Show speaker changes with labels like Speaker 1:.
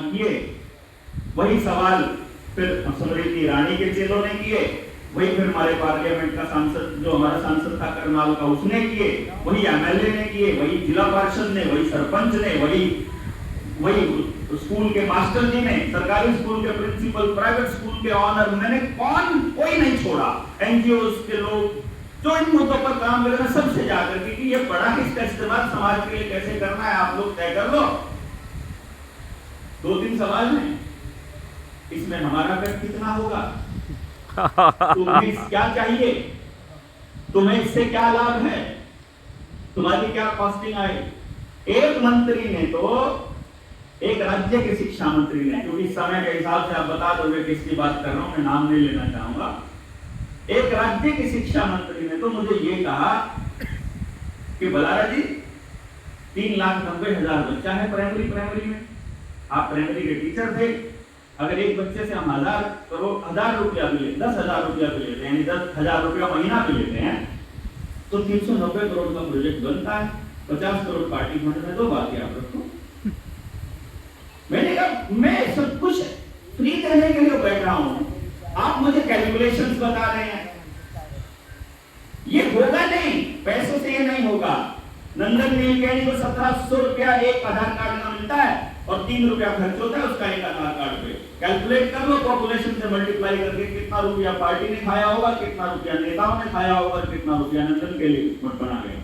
Speaker 1: किए, वही सवाल फिर स्मृति ईरानी के चेलों ने किए, वही फिर हमारे पार्लियामेंट का सांसद जो हमारा सांसद था करनाल का उसने किए, वही एमएलए ने किए, वही जिला पार्षद ने, वही सरपंच ने, वही स्कूल के मास्टर जी ने, सरकारी स्कूल के प्रिंसिपल, प्राइवेट स्कूल के ऑनर, मैंने कोई नहीं छोड़ा। एनजीओ के लोग जो इन मुद्दों पर काम कर रहे हैं सबसे जाकर के कि ये पढ़ा किसका इस्तेमाल समाज के लिए कैसे करना है आप लोग तय कर लो। 2-3 सवाल हैं, इसमें हमारा कर कितना होगा, तुम्हें क्या चाहिए, तुम्हें इससे क्या लाभ है, तुम्हारी क्या कॉस्टिंग आए। एक मंत्री ने तो, एक राज्य के शिक्षा मंत्री ने, क्योंकि समय के हिसाब से आप बता दोगे किसकी बात कर रहा हूं, मैं नाम नहीं लेना चाहूंगा, एक राज्य के शिक्षा मंत्री ने तो मुझे ये कहा कि बलारा जी 3,90,000 बच्चा है प्राइमरी में, आप प्राइमरी के टीचर थे, अगर एक बच्चे से हम 1,000 रुपया भी लेते, 10,000 रुपया भी लेते हैं, 10,000 रुपया महीना भी लेते हैं, तो 390 करोड़ का प्रोजेक्ट बनता है। 50 करोड़ पार्टी फंड में दो, बाकी आप रखो। मैंने कहा मैं सब कुछ फ्री करने के लिए बैठ रहा हूं, आप मुझे कैलकुलेशंस बता रहे हैं, ये होगा नहीं, पैसों से ये नहीं होगा। नंदन नीलकेणी को 1700 रुपया एक आधार कार्ड का मिलता है और 3 रुपया खर्च होता है उसका एक आधार कार्ड पे। कैलकुलेट कर लो पॉपुलेशन से मल्टीप्लाई करके कितना रुपया पार्टी ने खाया होगा, कितना रुपया नेताओं ने खाया होगा, कितना रुपया नंदन के लिए बना गया।